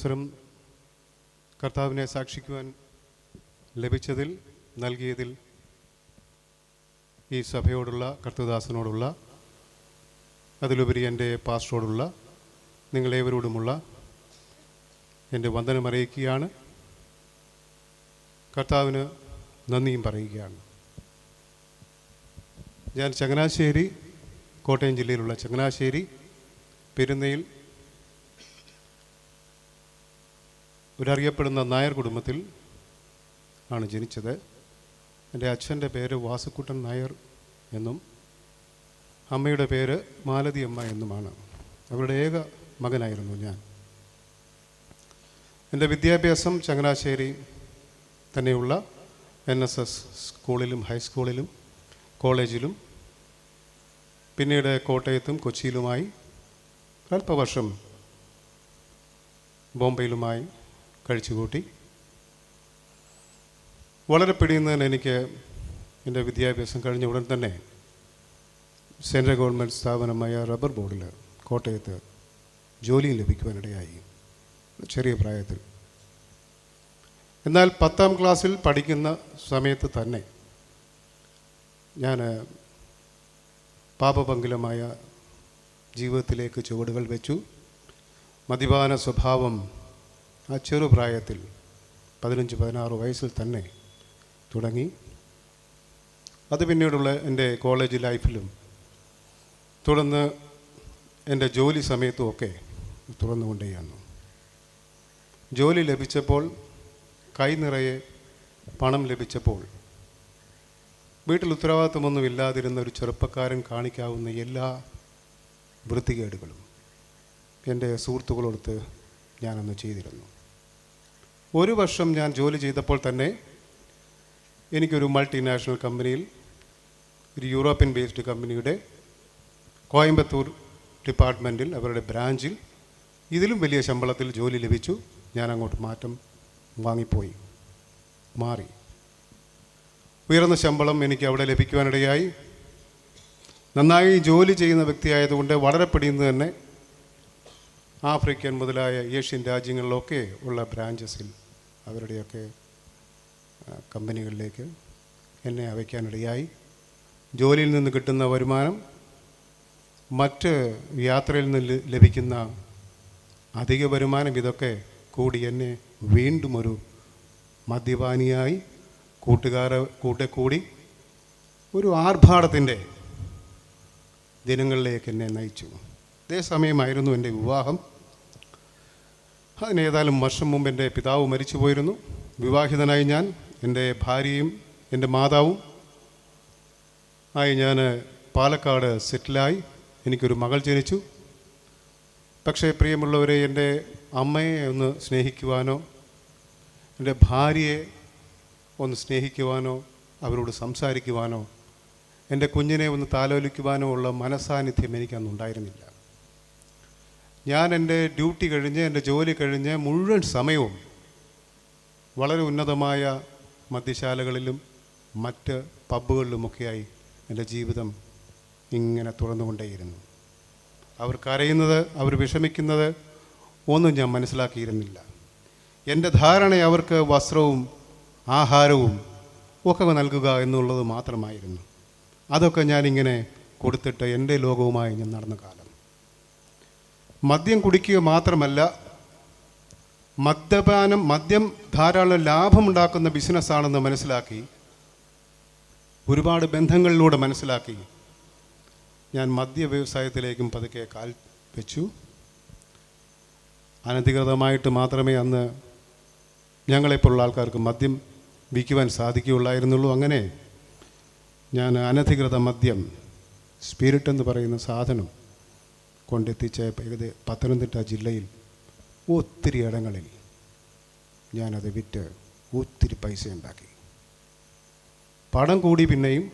അവസരം കർത്താവിനെ സാക്ഷിക്കുവാൻ ലഭിച്ചതിൽ, നൽകിയതിൽ ഈ സഭയോടുള്ള, കർത്തൃദാസനോടുള്ള, അതിലുപരി എൻ്റെ പാസ്റ്ററോടുള്ള നിങ്ങളേവരോടുമുള്ള എൻ്റെ വന്ദനം അറിയിക്കുകയാണ്. കർത്താവിന് നന്ദിയും പറയുകയാണ്. ഞാൻ ചങ്ങനാശ്ശേരി, കോട്ടയം ജില്ലയിലുള്ള ചങ്ങനാശ്ശേരി പെരുന്നയിൽ ഒരറിയപ്പെടുന്ന നായർ കുടുംബത്തിൽ ആണ് ജനിച്ചത്. എൻ്റെ അച്ഛൻ്റെ പേര് വാസുക്കുട്ടൻ നായർ എന്നും അമ്മയുടെ പേര് മാലതി അമ്മ എന്നുമാണ്. അവരുടെ ഏക മകനായിരുന്നു ഞാൻ. എൻ്റെ വിദ്യാഭ്യാസം ചങ്ങനാശ്ശേരി തന്നെയുള്ള NSS സ്കൂളിലും ഹൈസ്കൂളിലും കോളേജിലും പിന്നീട് കോട്ടയത്തും കൊച്ചിയിലുമായി അല്പവർഷം ബോംബെയിലുമായി കഴിച്ചുകൂട്ടി. വളരെ പിടിയുന്നതിന് എനിക്ക് എൻ്റെ വിദ്യാഭ്യാസം കഴിഞ്ഞ ഉടൻ തന്നെ സെൻട്രൽ ഗവൺമെൻറ് സ്ഥാപനമായ റബ്ബർ ബോർഡിൽ കോട്ടയത്ത് ജോലിയും ലഭിക്കുവാനിടയായി ചെറിയ പ്രായത്തിൽ. എന്നാൽ 10ാം ക്ലാസ്സിൽ പഠിക്കുന്ന സമയത്ത് തന്നെ ഞാൻ പാപപങ്കിലമായ ജീവിതത്തിലേക്ക് ചുവടുകൾ വെച്ചു. മദ്യപാന സ്വഭാവം ആ ചെറുപ്രായത്തിൽ 15-16 വയസ്സിൽ തന്നെ തുടങ്ങി. അത് പിന്നീടുള്ള എൻ്റെ കോളേജ് ലൈഫിലും തുടർന്ന് എൻ്റെ ജോലി സമയത്തുമൊക്കെ തുറന്നുകൊണ്ടേയാണ്. ജോലി ലഭിച്ചപ്പോൾ, കൈ നിറയെ പണം ലഭിച്ചപ്പോൾ, വീട്ടിൽ ഉത്തരവാദിത്വമൊന്നും ഇല്ലാതിരുന്ന ഒരു ചെറുപ്പക്കാരൻ കാണിക്കാവുന്ന എല്ലാ വൃത്തികേടുകളും എൻ്റെ സുഹൃത്തുക്കളോടൊത്ത് ഞാനന്ന് ചെയ്തിരുന്നു. 1 വർഷം ഞാൻ ജോലി ചെയ്തപ്പോൾ തന്നെ എനിക്കൊരു മൾട്ടിനാഷണൽ കമ്പനിയിൽ, ഒരു യൂറോപ്യൻ ബേസ്ഡ് കമ്പനിയുടെ കോയമ്പത്തൂർ ഡിപ്പാർട്ട്മെൻറ്റിൽ, അവരുടെ ബ്രാഞ്ചിൽ ഇതിലും വലിയ ശമ്പളത്തിൽ ജോലി ലഭിച്ചു. ഞാൻ അങ്ങോട്ട് മാറി. ഉയർന്ന ശമ്പളം എനിക്ക് അവിടെ ലഭിക്കുവാനിടയായി. നന്നായി ജോലി ചെയ്യുന്ന വ്യക്തിയായതുകൊണ്ട് വളരെ പിടിയുന്നത് തന്നെ ആഫ്രിക്കൻ മുതലായ ഏഷ്യൻ രാജ്യങ്ങളിലൊക്കെ ഉള്ള ബ്രാഞ്ചസിൽ, അവരുടെയൊക്കെ കമ്പനികളിലേക്ക് എന്നെ അയക്കാനിടയായി. ജോലിയിൽ നിന്ന് കിട്ടുന്ന വരുമാനം, മറ്റ് യാത്രയിൽ നിന്ന് ലഭിക്കുന്ന അധിക വരുമാനം, ഇതൊക്കെ കൂടി എന്നെ വീണ്ടും ഒരു മദ്യപാനിയായി കൂടെ കൂടി ഒരു ആർഭാടത്തിൻ്റെ ദിനങ്ങളിലേക്ക് എന്നെ നയിച്ചു. അതേ സമയമായിരുന്നു എൻ്റെ വിവാഹം. അതിനേതായാലും വർഷം മുമ്പ് എൻ്റെ പിതാവ് മരിച്ചു പോയിരുന്നു. വിവാഹിതനായി ഞാൻ, എൻ്റെ ഭാര്യയും എൻ്റെ മാതാവും ആയി ഞാൻ പാലക്കാട് സെറ്റിലായി. എനിക്കൊരു മകൾ ജനിച്ചു. പക്ഷേ പ്രിയമുള്ളവരെ, എൻ്റെ അമ്മയെ ഒന്ന് സ്നേഹിക്കുവാനോ, എൻ്റെ ഭാര്യയെ ഒന്ന് സ്നേഹിക്കുവാനോ, അവരോട് സംസാരിക്കുവാനോ, എൻ്റെ കുഞ്ഞിനെ ഒന്ന് താലോലിക്കുവാനോ ഉള്ള മനസാന്നിധ്യം എനിക്കന്നുണ്ടായിരുന്നില്ല. ഞാൻ എൻ്റെ ഡ്യൂട്ടി കഴിഞ്ഞ്, എൻ്റെ ജോലി കഴിഞ്ഞ് മുഴുവൻ സമയവും വളരെ ഉന്നതമായ മദ്യശാലകളിലും മറ്റ് പബ്ബുകളിലുമൊക്കെയായി എൻ്റെ ജീവിതം ഇങ്ങനെ തുറന്നുകൊണ്ടേയിരുന്നു. അവർ കരയുന്നത്, അവർ വിഷമിക്കുന്നത് ഒന്നും ഞാൻ മനസ്സിലാക്കിയിരുന്നില്ല. എൻ്റെ ധാരണ അവർക്ക് വസ്ത്രവും ആഹാരവും ഒക്കെ നൽകുക എന്നുള്ളത് മാത്രമായിരുന്നു. അതൊക്കെ ഞാനിങ്ങനെ കൊടുത്തിട്ട് എൻ്റെ ലോകവുമായി ഞാൻ നടന്ന കാലം. മദ്യം കുടിക്കുക മാത്രമല്ല, മദ്യം ധാരാളം ലാഭമുണ്ടാക്കുന്ന ബിസിനസ്സാണെന്ന് മനസ്സിലാക്കി, ഒരുപാട് ബന്ധങ്ങളിലൂടെ മനസ്സിലാക്കി ഞാൻ മദ്യ വ്യവസായത്തിലേക്കും പതുക്കെ കാൽ വെച്ചു. അനധികൃതമായിട്ട് മാത്രമേ അന്ന് ഞങ്ങളെപ്പോലുള്ള ആൾക്കാർക്ക് മദ്യം വിൽക്കുവാൻ സാധിക്കുകയുള്ളായിരുന്നുള്ളൂ. അങ്ങനെ ഞാൻ അനധികൃത മദ്യം, സ്പിരിറ്റ് എന്ന് പറയുന്ന സാധനം കൊണ്ടെത്തിച്ച പത്തനംതിട്ട ജില്ലയിൽ ഒത്തിരി ഇടങ്ങളിൽ ഞാനത് വിറ്റ് ഒത്തിരി പൈസ ഉണ്ടാക്കി. പണം കൂടി. പിന്നെയും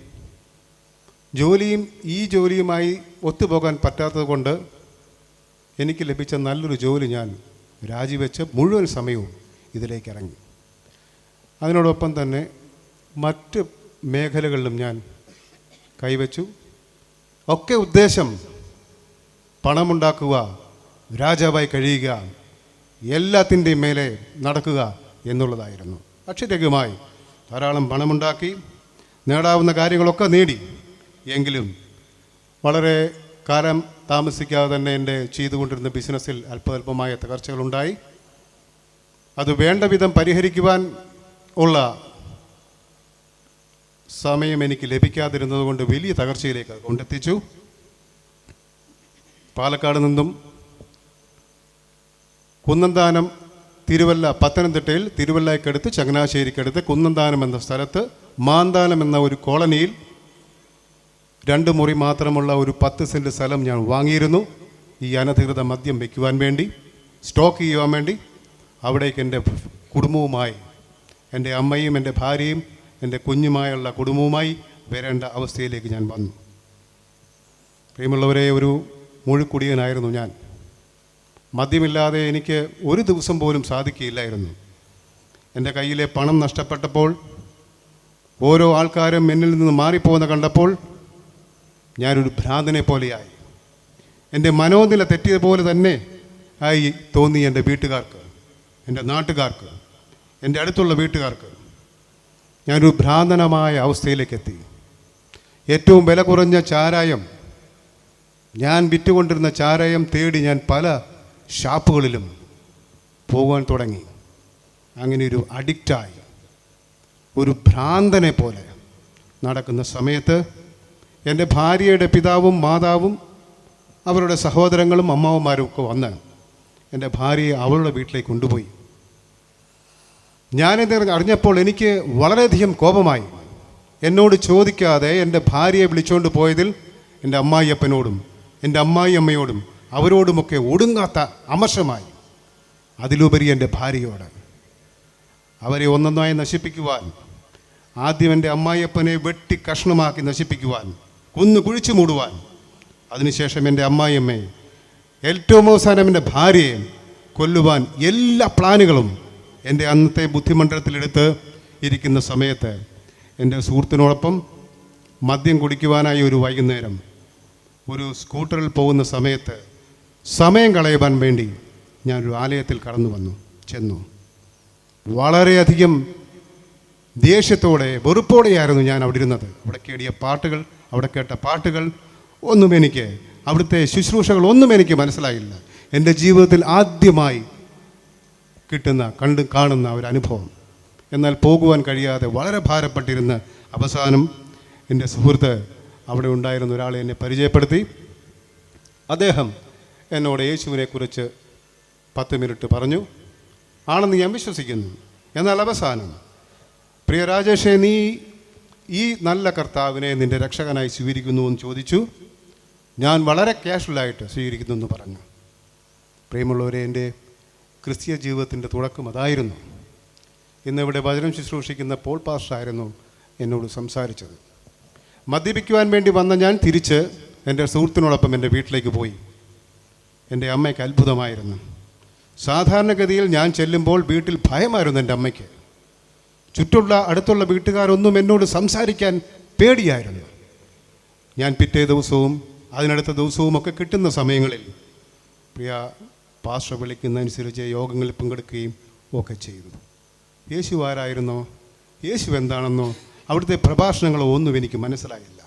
ഈ ജോലിയുമായി ഒത്തുപോകാൻ പറ്റാത്തത് കൊണ്ട് എനിക്ക് ലഭിച്ച നല്ലൊരു ജോലി ഞാൻ രാജിവെച്ച് മുഴുവൻ സമയവും ഇതിലേക്ക് ഇറങ്ങി. അതിനോടൊപ്പം തന്നെ മറ്റ് മേഖലകളിലും ഞാൻ കൈവച്ചു. ഒക്കെ ഉദ്ദേശം പണമുണ്ടാക്കുക, രാജാവായി കഴിയുക എല്ലാത്തിൻ്റെയും മേലെ നടക്കുക എന്നുള്ളതായിരുന്നു. അക്ഷരകമായി ധാരാളം പണമുണ്ടാക്കി, നേടാവുന്ന കാര്യങ്ങളൊക്കെ നേടി. എങ്കിലും വളരെ കാലം താമസിക്കാതെ തന്നെ എൻ്റെ ചെയ്തുകൊണ്ടിരുന്ന ബിസിനസ്സിൽ അല്പമായ തകർച്ചകളുണ്ടായി. അത് വേണ്ട വിധം പരിഹരിക്കുവാൻ ഉള്ള സമയം എനിക്ക് ലഭിക്കാതിരുന്നത് കൊണ്ട് വലിയ തകർച്ചയിലേക്ക് അത് കൊണ്ടെത്തിച്ചു. പാലക്കാട് നിന്നും കുന്നന്താനം, തിരുവല്ല, പത്തനംതിട്ടയിൽ തിരുവല്ലയ്ക്കടുത്ത് ചങ്ങനാശ്ശേരിക്കടുത്ത് കുന്നന്താനം എന്ന സ്ഥലത്ത് മാന്താനം എന്ന ഒരു കോളനിയിൽ 2 മുറി മാത്രമുള്ള ഒരു 10 സെൻറ്റ് സ്ഥലം ഞാൻ വാങ്ങിയിരുന്നു. ഈ അനധികൃത മദ്യം വയ്ക്കുവാൻ വേണ്ടി, സ്റ്റോക്ക് ചെയ്യുവാൻ വേണ്ടി. അവിടേക്ക് എൻ്റെ കുടുംബവുമായി, എൻ്റെ അമ്മയും എൻ്റെ ഭാര്യയും എൻ്റെ കുഞ്ഞുമായുള്ള കുടുംബവുമായി വരേണ്ട അവസ്ഥയിലേക്ക് ഞാൻ വന്നു. പ്രിയമുള്ളവരെ, ഒരു മുഴുക്കുടിയനായിരുന്നു ഞാൻ. മദ്യമില്ലാതെ എനിക്ക് ഒരു ദിവസം പോലും സാധിക്കുകയില്ലായിരുന്നു. എൻ്റെ കയ്യിലെ പണം നഷ്ടപ്പെട്ടപ്പോൾ, ഓരോ ആൾക്കാരും എന്നിൽ നിന്ന് മാറിപ്പോകുന്ന കണ്ടപ്പോൾ ഞാനൊരു ഭ്രാന്തനെ പോലെയായി. എൻ്റെ മനോനില തെറ്റിയതുപോലെ തന്നെ ആയി തോന്നി എൻ്റെ വീട്ടുകാർക്ക്, എൻ്റെ നാട്ടുകാർക്ക്, എൻ്റെ അടുത്തുള്ള വീട്ടുകാർക്ക്. ഞാനൊരു ഭ്രാന്തനമായ അവസ്ഥയിലേക്കെത്തി. ഏറ്റവും വില കുറഞ്ഞ ചാരായം, ഞാൻ വിറ്റുകൊണ്ടിരുന്ന ചാരായം തേടി ഞാൻ പല ഷാപ്പുകളിലും പോകാൻ തുടങ്ങി. അങ്ങനെ ഒരു അഡിക്റ്റായി, ഒരു ഭ്രാന്തനെ പോലെ നടക്കുന്ന സമയത്ത് എൻ്റെ ഭാര്യയുടെ പിതാവും മാതാവും അവരുടെ സഹോദരങ്ങളും അമ്മാവന്മാരും ഒക്കെ വന്ന് എൻ്റെ ഭാര്യയെ അവളുടെ വീട്ടിലേക്ക് കൊണ്ടുപോയി. ഞാനിത് അറിഞ്ഞപ്പോൾ എനിക്ക് വളരെയധികം കോപമായി. എന്നോട് ചോദിക്കാതെ എൻ്റെ ഭാര്യയെ വിളിച്ചുകൊണ്ട് പോയതിൽ എൻ്റെ അമ്മായിയപ്പനോടും എൻ്റെ അമ്മായിയമ്മയോടും അവരോടുമൊക്കെ ഒടുങ്ങാത്ത അമർഷമായി. അതിലുപരി എൻ്റെ ഭാര്യയോട്. അവരെ ഒന്നൊന്നായി നശിപ്പിക്കുവാൻ, ആദ്യം എൻ്റെ അമ്മായിയപ്പനെ വെട്ടി കഷ്ണമാക്കി നശിപ്പിക്കുവാൻ, കുന്നു കുഴിച്ചു മൂടുവാൻ, അതിനുശേഷം എൻ്റെ അമ്മായിയമ്മയെ, ഏറ്റവും അവസാനം എൻ്റെ ഭാര്യയെ കൊല്ലുവാൻ എല്ലാ പ്ലാനുകളും എൻ്റെ അന്നത്തെ ബുദ്ധിമണ്ഡലത്തിലെടുത്ത് ഇരിക്കുന്ന സമയത്ത് എൻ്റെ സുഹൃത്തിനോടൊപ്പം മദ്യം കുടിക്കുവാനായി ഒരു വൈകുന്നേരം ഒരു സ്കൂട്ടറിൽ പോകുന്ന സമയത്ത് സമയം കളയുവാൻ വേണ്ടി ഞാനൊരു ആലയത്തിൽ കടന്നു ചെന്നു. വളരെയധികം ദേഷ്യത്തോടെ, വെറുപ്പോടെയായിരുന്നു ഞാൻ അവിടെ ഇരുന്നത്. അവിടെ കേടിയ പാട്ടുകൾ, അവിടെ കേട്ട പാട്ടുകൾ ഒന്നും എനിക്ക്, അവിടുത്തെ ശുശ്രൂഷകൾ ഒന്നും എനിക്ക് മനസ്സിലായില്ല. എൻ്റെ ജീവിതത്തിൽ ആദ്യമായി കാണുന്ന ഒരു അനുഭവം. എന്നാൽ പോകുവാൻ കഴിയാതെ വളരെ ഭാരപ്പെട്ടിരുന്ന അവസാനം എൻ്റെ സുഹൃത്ത് അവിടെ ഉണ്ടായിരുന്ന ഒരാളെ എന്നെ പരിചയപ്പെടുത്തി. അദ്ദേഹം എന്നോട് യേശുവിനെക്കുറിച്ച് 10 മിനിറ്റ് പറഞ്ഞു. ആണെന്ന് ഞാൻ വിശ്വസിക്കുന്നു. എന്നാൽ അവസാനം, പ്രിയ രാജേഷേ, നീ ഈ നല്ല കർത്താവിനെ നിൻ്റെ രക്ഷകനായി സ്വീകരിക്കുന്നു എന്ന് ചോദിച്ചു. ഞാൻ വളരെ കാഷ്വലായിട്ട് സ്വീകരിക്കുന്നു എന്ന് പറഞ്ഞു. പ്രിയമുള്ളവരെ, എൻ്റെ ക്രിസ്തീയ ജീവിതത്തിൻ്റെ തുടക്കം അതായിരുന്നു. ഇന്നിവിടെ വചനം ശുശ്രൂഷിക്കുന്ന പോൾ പാസ്റ്ററായിരുന്നു എന്നോട് സംസാരിച്ചത്. മദ്യപിക്കുവാൻ വേണ്ടി വന്ന ഞാൻ തിരിച്ച് എൻ്റെ സുഹൃത്തിനോടൊപ്പം എൻ്റെ വീട്ടിലേക്ക് പോയി. എൻ്റെ അമ്മയ്ക്ക് അത്ഭുതമായിരുന്നു. സാധാരണഗതിയിൽ ഞാൻ ചെല്ലുമ്പോൾ വീട്ടിൽ ഭയമായിരുന്നു എൻ്റെ അമ്മയ്ക്ക്. അടുത്തുള്ള വീട്ടുകാരൊന്നും എന്നോട് സംസാരിക്കാൻ പേടിയായിരുന്നു. ഞാൻ പിറ്റേ ദിവസവും അതിനടുത്ത ദിവസവും ഒക്കെ കിട്ടുന്ന സമയങ്ങളിൽ പ്രിയ പാസ്റ്റർ വിളിക്കുന്നതനുസരിച്ച് യോഗങ്ങളിൽ പങ്കെടുക്കുകയും ഒക്കെ ചെയ്തു. യേശു ആരായിരുന്നോ, യേശു എന്താണെന്നോ, അവിടുത്തെ പ്രഭാഷണങ്ങളോ ഒന്നും എനിക്ക് മനസ്സിലായില്ല.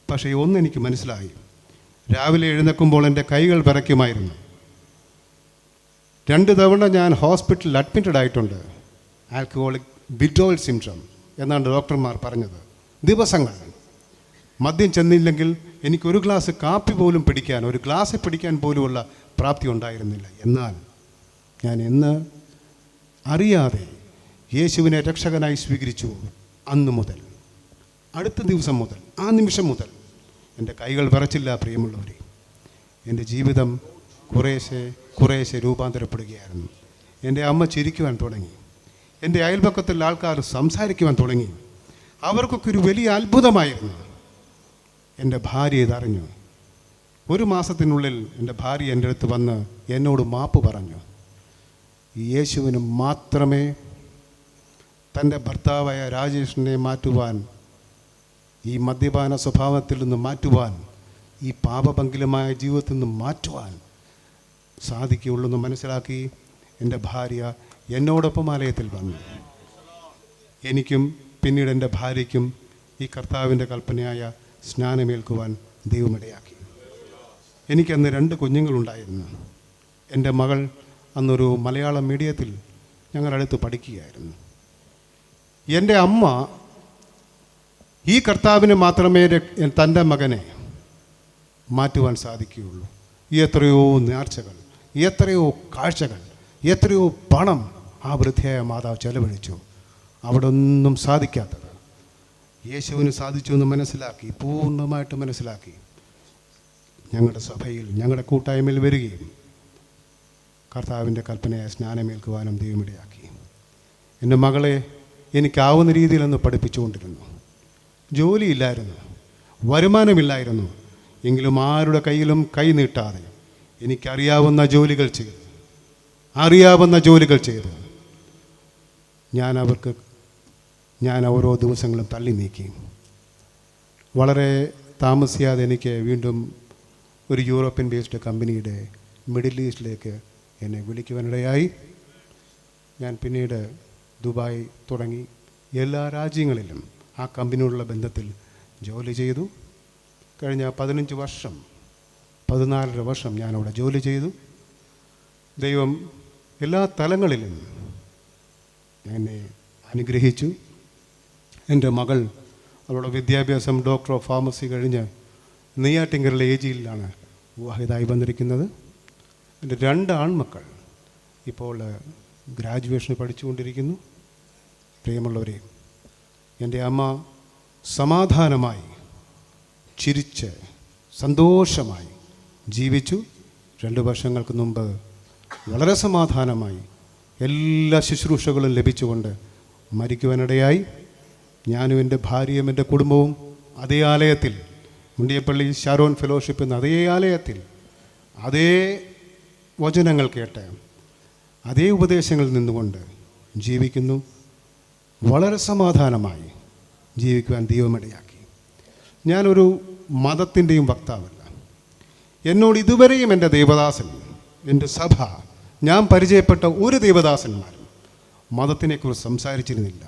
പക്ഷേ ഒന്നെനിക്ക് മനസ്സിലായി. രാവിലെ എഴുന്നേൽക്കുമ്പോൾ എൻ്റെ കൈകൾ വിറയ്ക്കുമായിരുന്നു. 2 തവണ ഞാൻ ഹോസ്പിറ്റലിൽ അഡ്മിറ്റഡ് ആയിട്ടുണ്ട്. ആൽക്കഹോളിക് വിഡ്രോവൽ സിൻഡ്രോം എന്നാണ് ഡോക്ടർമാർ പറഞ്ഞത്. ദിവസങ്ങൾ മദ്യം ചെന്നില്ലെങ്കിൽ എനിക്കൊരു ഗ്ലാസ് കാപ്പി പോലും പിടിക്കാൻ, ഒരു ഗ്ലാസ് പിടിക്കാൻ പോലുമുള്ള പ്രാപ്തി ഉണ്ടായിരുന്നില്ല. എന്നാൽ ഞാൻ എന്ന് അറിയാതെ യേശുവിനെ രക്ഷകനായി സ്വീകരിച്ചു, അന്ന് മുതൽ, അടുത്ത ദിവസം മുതൽ, ആ നിമിഷം മുതൽ എൻ്റെ കൈകൾ വിറച്ചില്ല. പ്രിയമുള്ളവരെ, എൻ്റെ ജീവിതം കുറേശ്ശെ രൂപാന്തരപ്പെടുകയായിരുന്നു. എൻ്റെ അമ്മ ചിരിക്കുവാൻ തുടങ്ങി. എൻ്റെ അയൽപക്കത്തുള്ള ആൾക്കാർ സംസാരിക്കുവാൻ തുടങ്ങി. അവർക്കൊക്കെ ഒരു വലിയ അത്ഭുതമായിരുന്നു. എൻ്റെ ഭാര്യ ഇതറിഞ്ഞു. 1 മാസത്തിനുള്ളിൽ എൻ്റെ ഭാര്യ എൻ്റെ അടുത്ത് വന്ന് എന്നോട് മാപ്പ് പറഞ്ഞു. യേശുവിന് മാത്രമേ തൻ്റെ ഭർത്താവായ രാജേഷിനെ മാറ്റുവാൻ, ഈ മദ്യപാന സ്വഭാവത്തിൽ നിന്ന് മാറ്റുവാൻ, ഈ പാപപങ്കിലമായ ജീവിതത്തിൽ നിന്ന് മാറ്റുവാൻ സാധിക്കുകയുള്ളൂ എന്ന് മനസ്സിലാക്കി എൻ്റെ ഭാര്യ എന്നോടൊപ്പം ആലയത്തിൽ വന്നു. എനിക്കും പിന്നീട് എൻ്റെ ഭാര്യയ്ക്കും ഈ കർത്താവിൻ്റെ കൽപ്പനയായ സ്നാനമേൽക്കുവാൻ ദൈവമിടയാക്കി. എനിക്കന്ന് 2 കുഞ്ഞുങ്ങളുണ്ടായിരുന്നു. എൻ്റെ മകൾ അന്നൊരു മലയാളം മീഡിയത്തിൽ ഞങ്ങളടുത്ത് പഠിക്കുകയായിരുന്നു. എൻ്റെ അമ്മ ഈ കർത്താവിന് മാത്രമേ തൻ്റെ മകനെ മാറ്റുവാൻ സാധിക്കുകയുള്ളൂ. എത്രയോ നേർച്ചകൾ, എത്രയോ കാഴ്ചകൾ, എത്രയോ പണം ആ വൃദ്ധയായ മാതാവ് ചെലവഴിച്ചു. അവിടെ ഒന്നും സാധിക്കാത്തത് യേശുവിന് സാധിച്ചു എന്ന് മനസ്സിലാക്കി, പൂർണ്ണമായിട്ട് മനസ്സിലാക്കി ഞങ്ങളുടെ സഭയിൽ, ഞങ്ങളുടെ കൂട്ടായ്മയിൽ വരികയും കർത്താവിൻ്റെ കൽപ്പനയായ സ്നാനമേൽക്കുവാനും ദൈവമിടയാക്കി. എൻ്റെ മകളെ എനിക്കാവുന്ന രീതിയിലൊന്ന് പഠിപ്പിച്ചുകൊണ്ടിരുന്നു. ജോലിയില്ലായിരുന്നു, വരുമാനമില്ലായിരുന്നു. എങ്കിലും ആരുടെ കയ്യിലും കൈ നീട്ടാതെ എനിക്കറിയാവുന്ന ജോലികൾ ചെയ്ത് ഞാൻ ഓരോ ദിവസങ്ങളും തള്ളി നീക്കി. വളരെ താമസിയാതെ എനിക്ക് വീണ്ടും ഒരു യൂറോപ്യൻ ബേസ്ഡ് കമ്പനിയുടെ മിഡിൽ ഈസ്റ്റിലേക്ക് എന്നെ വിളിക്കുവാനിടയായി. ഞാൻ പിന്നീട് ദുബായ് തുടങ്ങി എല്ലാ രാജ്യങ്ങളിലും ആ കമ്പനിയോടുള്ള ബന്ധത്തിൽ ജോലി ചെയ്തു. കഴിഞ്ഞ 14 വർഷം ഞാനവിടെ ജോലി ചെയ്തു. ദൈവം എല്ലാ തലങ്ങളിലും എന്നെ അനുഗ്രഹിച്ചു. എൻ്റെ മകൾ അവളുടെ വിദ്യാഭ്യാസം ഡോക്ടർ ഓഫ് ഫാർമസി കഴിഞ്ഞ് നെയ്യാറ്റിൻകരയിലെ AGയിലാണ് വിവാഹിതമായി വന്നിരിക്കുന്നത്. എൻ്റെ 2 ആൺമക്കൾ ഇപ്പോൾ ഗ്രാജുവേഷന് പഠിച്ചുകൊണ്ടിരിക്കുന്നു. പ്രിയമുള്ളവരെ, എൻ്റെ അമ്മ സമാധാനമായി ചിരിച്ച് സന്തോഷമായി ജീവിച്ചു. 2 വർഷങ്ങൾക്ക് മുമ്പ് വളരെ സമാധാനമായി എല്ലാ ശുശ്രൂഷകളും ലഭിച്ചുകൊണ്ട് മരിക്കുവാനിടയായി. ഞാനും എൻ്റെ ഭാര്യയും എൻ്റെ കുടുംബവും അതേ ആലയത്തിൽ, മുണ്ടിയപ്പള്ളി ഷാരോൺ ഫെലോഷിപ്പ് എന്ന അതേ ആലയത്തിൽ അതേ വചനങ്ങൾ കേട്ട് അതേ ഉപദേശങ്ങളിൽ നിന്നുകൊണ്ട് ജീവിക്കുന്നു. വളരെ സമാധാനമായി ജീവിക്കുവാൻ ദൈവമിടയാക്കി. ഞാനൊരു മതത്തിൻ്റെയും വക്താവല്ല. എന്നോട് ഇതുവരെയും എൻ്റെ ദേവദാസൻ, എൻ്റെ സഭ, ഞാൻ പരിചയപ്പെട്ട ഒരു ദേവദാസന്മാരും മതത്തിനെക്കുറിച്ച് സംസാരിച്ചിരുന്നില്ല.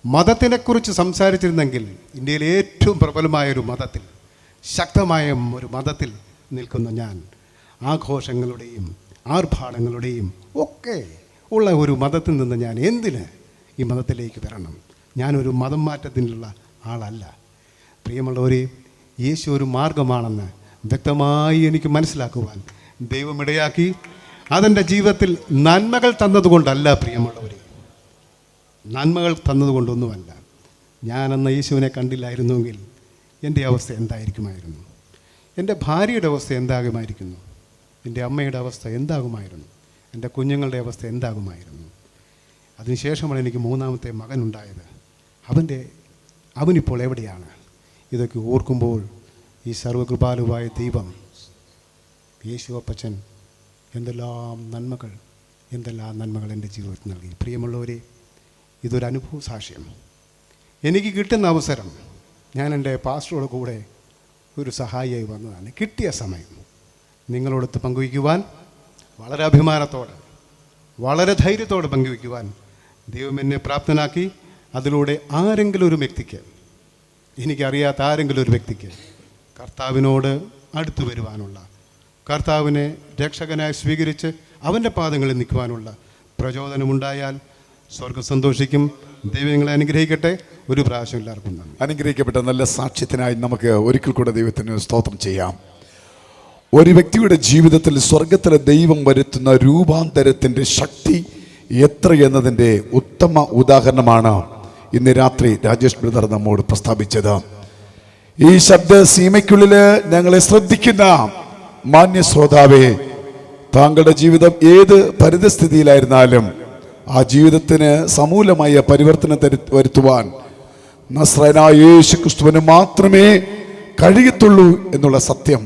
മതത്തിനെക്കുറിച്ച് സംസാരിച്ചിരുന്നെങ്കിൽ ഇന്ത്യയിലെ ഏറ്റവും പ്രബലമായൊരു മതത്തിൽ, ശക്തമായ ഒരു മതത്തിൽ നിൽക്കുന്ന ഞാൻ ആഘോഷങ്ങളുടെയും ആർഭാടങ്ങളുടെയും ഒക്കെ ഉള്ള ഒരു മതത്തിൽ നിന്ന് ഞാൻ എന്തിന് ഈ മതത്തിലേക്ക് വരണം? ഞാനൊരു മതം മാറ്റത്തിനുള്ള ആളല്ല. പ്രിയമുള്ളവരെ, യേശു ഒരു മാർഗമാണെന്ന് വ്യക്തമായി എനിക്ക് മനസ്സിലാക്കുവാൻ ദൈവമിടയാക്കി. അതെൻ്റെ ജീവിതത്തിൽ നന്മകൾ തന്നതുകൊണ്ടല്ല പ്രിയമുള്ളവരെ, നന്മകൾ തന്നതുകൊണ്ടൊന്നുമല്ല. ഞാനെന്ന യേശുവിനെ കണ്ടില്ലായിരുന്നുവെങ്കിൽ എൻ്റെ അവസ്ഥ എന്തായിരിക്കുമായിരുന്നു? എൻ്റെ ഭാര്യയുടെ അവസ്ഥ എന്താകുമായിരിക്കുന്നു? എൻ്റെ അമ്മയുടെ അവസ്ഥ എന്താകുമായിരുന്നു? എൻ്റെ കുഞ്ഞുങ്ങളുടെ അവസ്ഥ എന്താകുമായിരുന്നു? അതിനുശേഷമാണ് എനിക്ക് 3ാമത്തെ മകനുണ്ടായത്. അവനിപ്പോൾ എവിടെയാണ്? ഇതൊക്കെ ഓർക്കുമ്പോൾ ഈ സർവകൃപാലുവായ ദൈവം, യേശു അപ്പച്ചൻ എന്തെല്ലാം നന്മകൾ എൻ്റെ ജീവിതത്തിൽ നൽകി. പ്രിയമുള്ളവരെ, ഇതൊരു അനുഭവ സാക്ഷ്യം. എനിക്ക് കിട്ടുന്ന അവസരം, ഞാൻ എൻ്റെ പാസ്റ്ററുടെ കൂടെ ഒരു സഹായിയായി വന്നതാണ്. കിട്ടിയ സമയം നിങ്ങളോടൊത്ത് പങ്കുവയ്ക്കുവാൻ വളരെ അഭിമാനത്തോടെ, വളരെ ധൈര്യത്തോടെ പങ്കുവയ്ക്കുവാൻ ദൈവം എന്നെ പ്രാപ്തനാക്കി. അതിലൂടെ ആരെങ്കിലും ഒരു വ്യക്തിക്ക്, എനിക്കറിയാത്ത ആരെങ്കിലും ഒരു വ്യക്തിക്ക് കർത്താവിനോട് അടുത്തു വരുവാനുള്ള, കർത്താവിനെ രക്ഷകനായി സ്വീകരിച്ച് അവൻ്റെ പാദങ്ങളിൽ നിൽക്കുവാനുള്ള പ്രചോദനമുണ്ടായാൽ സ്വർഗം സന്തോഷിക്കും. ദൈവങ്ങളെ അനുഗ്രഹിക്കട്ടെ. ഒരു പ്രാവശ്യം എല്ലാവർക്കും അനുഗ്രഹിക്കപ്പെട്ട നല്ല സാക്ഷ്യത്തിനായി നമുക്ക് ഒരിക്കൽ കൂടെ ദൈവത്തിന് സ്തോത്രം ചെയ്യാം. ഒരു വ്യക്തിയുടെ ജീവിതത്തിൽ സ്വർഗത്തിലെ ദൈവം വരുത്തുന്ന രൂപാന്തരത്തിൻ്റെ ശക്തി എത്രയെന്നതിൻ്റെ ഉത്തമ ഉദാഹരണമാണ് ഇന്ന് രാത്രി രാജേഷ് ബ്രദർ നമ്മോട് പ്രസ്താവിച്ചത്. ഈ ശബ്ദ സീമയ്ക്കുള്ളിൽ ഞങ്ങളെ ശ്രദ്ധിക്കുന്ന മാന്യ ശ്രോതാവേ, താങ്കളുടെ ജീവിതം ഏത് പരിതസ്ഥിതിയിലായിരുന്നാലും ആ ജീവിതത്തിന് സമൂലമായ പരിവർത്തനം വരുത്തുവാൻ നസ്രയനായ യേശു ക്രിസ്തുവിന് മാത്രമേ കഴിയത്തുള്ളൂ എന്നുള്ള സത്യം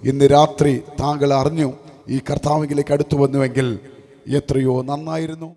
ഇന്ന് രാത്രി താങ്കൾ അറിഞ്ഞു ഈ കർത്താവിലേക്ക് അടുത്തു വന്നുവെങ്കിൽ എത്രയോ നന്നായിരുന്നു.